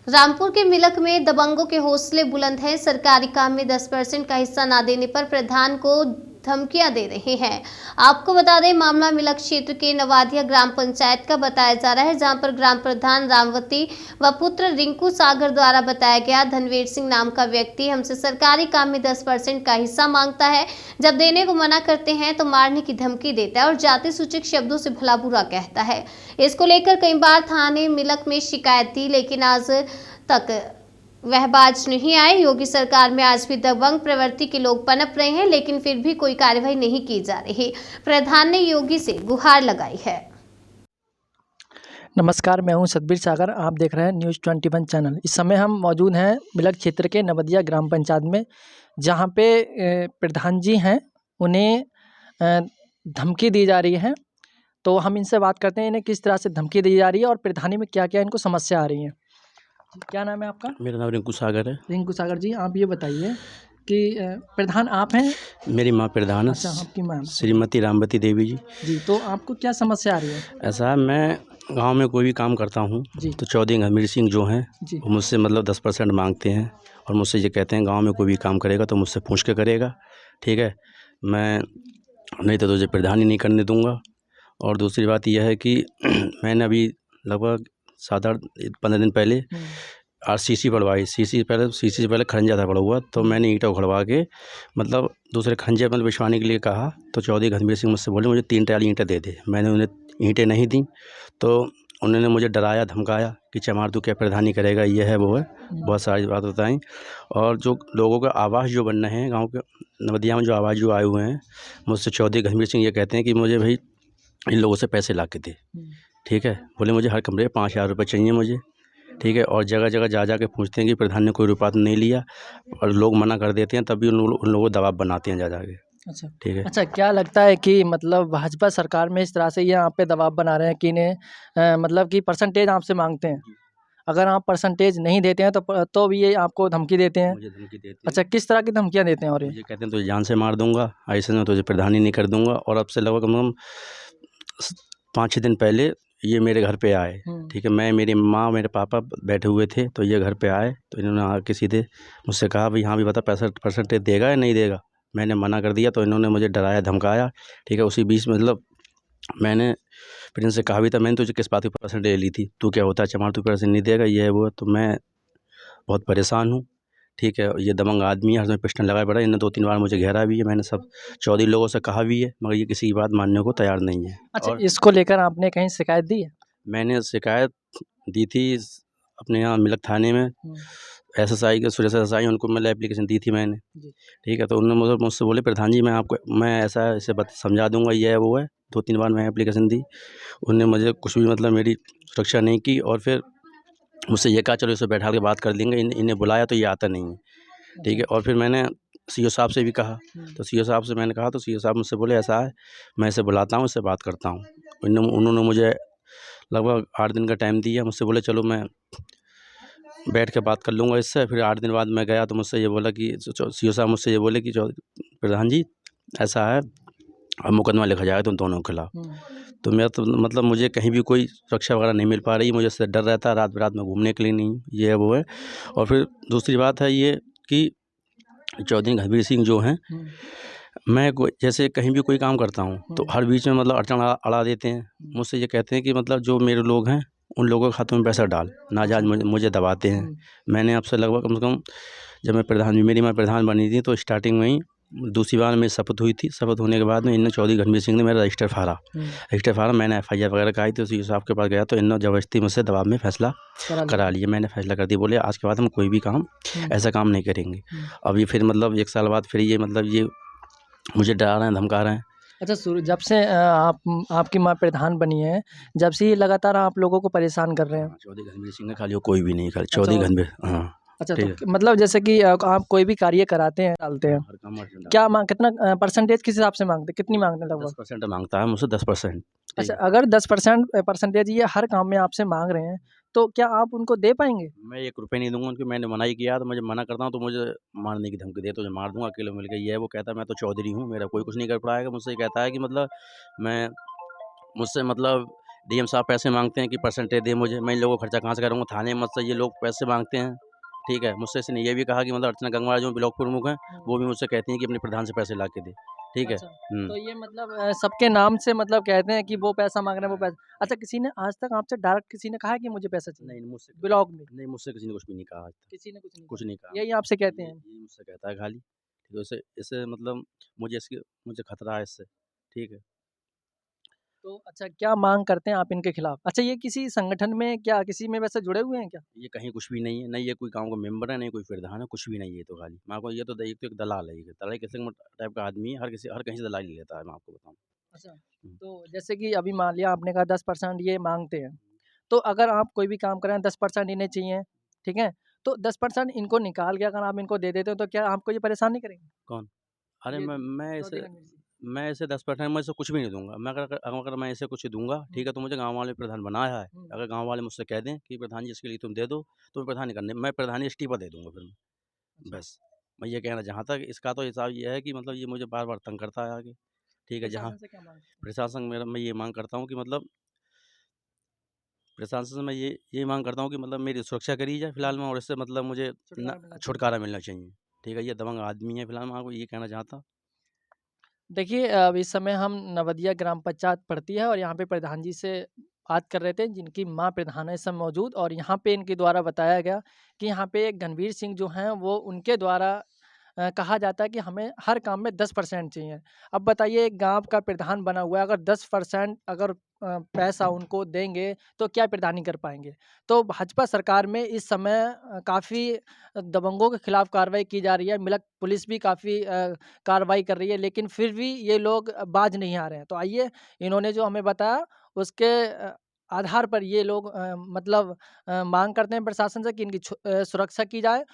रामपुर के मिलक में दबंगों के हौसले बुलंद हैं। सरकारी काम में 10% का हिस्सा न देने पर प्रधान को धमकियां दे रहे हैं। आपको बता दें, मामला मिलक क्षेत्र के नवादिया ग्राम पंचायत का बताया जा रहा है, जहां पर ग्राम प्रधान रामवती व पुत्र रिंकू सागर द्वारा बताया गया धनवीर सिंह नाम का व्यक्ति हमसे सरकारी काम में 10% का हिस्सा मांगता है। जब देने को मना करते हैं तो मारने की धमकी देता है और जाति सूचक शब्दों से भला बुरा कहता है। इसको लेकर कई बार थाने मिलक में शिकायत दी, लेकिन आज तक वह बाज नहीं आए। योगी सरकार में आज भी दबंग प्रवृत्ति के लोग पनप रहे हैं, लेकिन फिर भी कोई कार्रवाई नहीं की जा रही। प्रधान ने योगी से गुहार लगाई है। नमस्कार, मैं हूं सतबीर सागर। आप देख रहे हैं न्यूज़ 21 चैनल। इस समय हम मौजूद हैं मिलक क्षेत्र के नवदिया ग्राम पंचायत में, जहां पे प्रधान जी हैं, उन्हें धमकी दी जा रही है। तो हम इनसे बात करते हैं, इन्हें किस तरह से धमकी दी जा रही है और प्रधानी में क्या क्या इनको समस्या आ रही है। क्या नाम है आपका? मेरा नाम रिंकू सागर है। रिंकू सागर जी, आप ये बताइए कि प्रधान आप हैं? मेरी माँ प्रधान है। अच्छा, आपकी माँ श्रीमती रामवती देवी जी। जी, तो आपको क्या समस्या आ रही है? ऐसा है, मैं गांव में कोई भी काम करता हूं तो चौधरी धनवीर सिंह जो हैं वो मुझसे मतलब 10% मांगते हैं और मुझसे ये कहते हैं गांव में कोई भी काम करेगा तो मुझसे पूछ के करेगा, ठीक है, मैं नहीं तो तुझे प्रधान ही नहीं करने दूंगा। और दूसरी बात यह है कि मैंने अभी लगभग 7-8-15 दिन पहले RCC पढ़वाई। CC से पहले खरंजा था पड़ा हुआ, तो मैंने ईंटों खड़वा के मतलब दूसरे खंजे मतलब बिछवाने के लिए कहा, तो चौधरी धनवीर सिंह मुझसे बोले मुझे 3 ट्राली ईंटें दे दे। मैंने उन्हें ईंटें नहीं दी, तो उन्होंने मुझे डराया धमकाया कि चमार तू क्या प्रधानी करेगा, ये है वो है, बहुत सारी बात बताई। और जो लोगों का आवास जो बन रहे हैं गाँव के नवदिया में, जो आवास जो आए हुए हैं, मुझसे चौधरी धनवीर सिंह ये कहते हैं कि मुझे भाई इन लोगों से पैसे ला के दे, ठीक है। बोले मुझे हर कमरे 5,000 रुपये चाहिए मुझे, ठीक है। और जगह जगह जा के पूछते हैं कि प्रधान ने कोई रुपया नहीं लिया, और लोग मना कर देते हैं, तभी उन लोगों को दबाव बनाते हैं जा के। अच्छा, ठीक है। अच्छा, क्या लगता है कि मतलब भाजपा सरकार में इस तरह से ये आप पे दबाव बना रहे हैं कि इन्हें मतलब कि परसेंटेज आपसे मांगते हैं? अगर आप परसेंटेज नहीं देते हैं तो भी ये आपको धमकी देते हैं? मुझे धमकी देते हैं। अच्छा, किस तरह की धमकियाँ देते हैं? और ये कहते हैं तुझे जान से मार दूंगा, ऐसे में तुझे प्रधानी नहीं कर दूंगा। और अब से लगभग कम से कम 5-6 दिन पहले ये मेरे घर पे आए, ठीक है। मैं, मेरी माँ, मेरे पापा बैठे हुए थे, तो ये घर पे आए, तो इन्होंने आके सीधे मुझसे कहा भाई हाँ भी बता परसेंटेज देगा या नहीं देगा। मैंने मना कर दिया, तो इन्होंने मुझे डराया धमकाया, ठीक है। उसी बीच मतलब मैंने फिर इनसे कहा भी था, मैंने तुझे किस बात की परसेंटेज ले ली थी, तू क्या होता है चमार, तू परसेंट नहीं देगा, ये है वो है। तो मैं बहुत परेशान हूँ, ठीक है। ये दबंग आदमी है, हर समय पिस्टन लगाए पड़ा है। इन्होंने 2-3 बार मुझे घेरा भी है, मैंने सब चौधरी लोगों से कहा भी है, मगर ये किसी की बात मानने को तैयार नहीं है। अच्छा, और इसको लेकर आपने कहीं शिकायत दी है? मैंने शिकायत दी थी अपने यहाँ मिलक थाने में, SSI के सुरेश SSI, उनको मतलब एप्लीकेशन दी थी मैंने, ठीक है। तो उन्होंने मुझसे बोले प्रधान जी मैं ऐसा ऐसे समझा दूंगा, ये है वो है। 2-3 बार मैं एप्लीकेशन दी, उन्होंने मुझे कुछ भी मतलब मेरी सुरक्षा नहीं की। और फिर मुझसे ये कहा चलो इसे बैठा के बात कर लेंगे, इन्हें बुलाया तो ये आता नहीं है, ठीक है। और फिर मैंने CO साहब से भी कहा, तो CO साहब से मैंने कहा, तो CO साहब मुझसे बोले ऐसा है, मैं इसे बुलाता हूँ, इससे बात करता हूँ। उन्होंने मुझे लगभग 8 दिन का टाइम दिया। मुझसे बोले चलो मैं बैठ के बात कर लूँगा इससे। फिर 8 दिन बाद मैं गया, तो मुझसे ये बोला कि CO साहब मुझसे ये बोले कि प्रधान जी ऐसा है, अब मुकदमा लिखा जाएगा तुम दोनों के खिलाफ। तो मैं तो मतलब मुझे कहीं भी कोई सुरक्षा वगैरह नहीं मिल पा रही, मुझे इससे डर रहता है, रात बिरात में घूमने के लिए नहीं, ये है वो है। और फिर दूसरी बात है ये कि चौधरी धनवीर सिंह जो हैं, मैं जैसे कहीं भी कोई काम करता हूँ तो हर बीच में मतलब अड़चन अड़ा देते हैं। मुझसे ये कहते हैं कि मतलब जो मेरे लोग हैं उन लोगों के खातों में पैसा डाल, नाजायज़ मुझे दबाते हैं। मैंने आपसे लगभग कम से कम, जब मैं मेरी माँ प्रधान बनी थी, तो स्टार्टिंग में ही दूसरी बार मेरी शपथ हुई थी। शपथ होने के बाद में इन्होंने चौधरी धनवीर सिंह ने मेरा रजिस्टर फाड़ा। मैंने FIR वगैरह कराई, तो CO साहब के पास गया, तो इन्होंने ज़बरदस्ती मुझसे दबाव में फैसला करा लिया। मैंने फैसला कर दिया, बोले आज के बाद हम कोई भी काम ऐसा काम नहीं करेंगे। अब ये फिर मतलब 1 साल बाद फिर ये मतलब ये मुझे डरा रहे हैं, धमका रहे हैं। अच्छा, जब से आपकी माँ प्रधान बनी है, जब से ये लगातार आप लोगों को परेशान कर रहे हैं? चौधरी धनवीर सिंह है, खाली और कोई भी नहीं, खाली चौधरी धनवीर। हाँ। अच्छा, तो मतलब जैसे कि आप कोई भी कार्य कराते हैं, डालते हैं, क्या कितना परसेंटेज किस हिसाब से मांगते हैं? कितनी मांगते हैं? लगभग 10% मांगता है मुझसे, 10%। अच्छा, अगर 10% परसेंटेज ये हर काम में आपसे मांग रहे हैं, तो क्या आप उनको दे पाएंगे? मैं 1 रुपये नहीं दूंगा उनको। मैंने मना ही किया, तो मुझे मना करता हूँ तो मुझे मारने की धमकी दे, तुझे मार दूंगा अकेले मिल के, ये है वो। कहता है मैं तो चौधरी हूँ, मेरा कोई कुछ नहीं कर पाएगा। मुझसे कहता है कि मतलब मैं मुझसे मतलब डीएम साहब पैसे मांगते हैं कि परसेंटेज दे मुझे, मैं इन लोगों को खर्चा कहाँ से करूँगा, थाने में मुझसे ये लोग पैसे मांगते हैं, ठीक है। मुझसे इसने ये भी कहा कि मतलब अर्चना गंगवार जो ब्लॉक प्रमुख हैं, वो भी मुझसे कहती हैं कि अपने प्रधान से पैसे ला के दे, ठीक है। अच्छा, तो ये मतलब सबके नाम से मतलब कहते हैं कि वो पैसा माँग रहे हैं, वो पैसा। अच्छा, किसी ने आज तक आपसे डायरेक्ट किसी ने कहा है कि मुझे पैसा चाहिए? नहीं, मुझसे ब्लॉग में? नहीं, मुझसे किसी ने कुछ भी नहीं कहा आज तक, किसी ने कुछ नहीं कुछ कहा? नहीं कहा। यही आपसे कहते हैं? यही मुझसे कहता है खाली, ठीक है। इससे इससे मतलब मुझे खतरा है इससे, ठीक है। तो अच्छा, क्या माँग करते हैं आप इनके खिलाफ? अच्छा, ये किसी संगठन में क्या किसी में वैसे जुड़े हुए हैं क्या? ये कहीं कुछ भी नहीं है, नहीं ये कोई गाँव का मेंबर है, नहीं कोई प्रधान है, कुछ भी नहीं है ये तो खाली। मैं आपको ये तो एक तो एक दलाल है ये, दलाली किस्म टाइप का आदमी है, हर कहीं से दलाली लेता है, मैं आपको बताऊँ। अच्छा, हुँ। तो जैसे कि अभी मान लिया आपने कहा 10% ये माँगते हैं, तो अगर आप कोई भी काम कर रहे हैं 10% इन्हें चाहिए, ठीक है? तो 10% इनको निकाल के अगर आप इनको दे देते हो तो क्या आपको ये परेशान नहीं करेंगे? कौन? अरे ये मैं चौधरी ऐसे रणवीर सिंह। मैं ऐसे 10% मैं इसे कुछ भी नहीं दूँगा। मैं अगर मैं इसे कुछ दूँगा, ठीक हुँ, है, तो मुझे गाँव वाले प्रधान बनाया है। हुँ, अगर गाँव वाले मुझसे कह दें कि प्रधान जी इसके लिए तुम दे दो, तो मैं प्रधान नहीं करने मैं प्रधानी इस्तीफ़ा दे दूँगा फिर मैं, अच्छा। बस। मैं ये कहना जहाँ तक इसका तो हिसाब ये है कि मतलब ये मुझे बार-बार तंग करता है आके, ठीक है, जहाँ प्रशासन से क्या माँग सकते हैं? प्रशासन मेरा मैं ये माँग करता हूँ कि मतलब प्रशासन से मैं ये माँग करता हूँ कि मतलब मेरी सुरक्षा करी जाए हुँ, फिलहाल में और इससे मतलब मुझे छुटकारा मिलना चाहिए। छुटकारा मिलना चाहिए, ठीक है। ये दबंग आदमी है फिलहाल मैं आपको ये कहना चाहता। देखिए, अब इस समय हम नवदिया ग्राम पंचायत पड़ती है और यहाँ पे प्रधान जी से बात कर रहे थे, जिनकी माँ प्रधान है इस समय मौजूद, और यहाँ पे इनके द्वारा बताया गया कि यहाँ पे गणवीर सिंह जो हैं वो उनके द्वारा कहा जाता है कि हमें हर काम में 10% चाहिए। अब बताइए, एक गाँव का प्रधान बना हुआ है, अगर 10% अगर पैसा उनको देंगे तो क्या प्रधानी कर पाएँगे? तो भाजपा सरकार में इस समय काफ़ी दबंगों के खिलाफ कार्रवाई की जा रही है, मिलक पुलिस भी काफ़ी कार्रवाई कर रही है, लेकिन फिर भी ये लोग बाज नहीं आ रहे हैं। तो आइए, इन्होंने जो हमें बताया उसके आधार पर ये लोग मतलब माँग करते हैं प्रशासन से कि इनकी सुरक्षा की जाए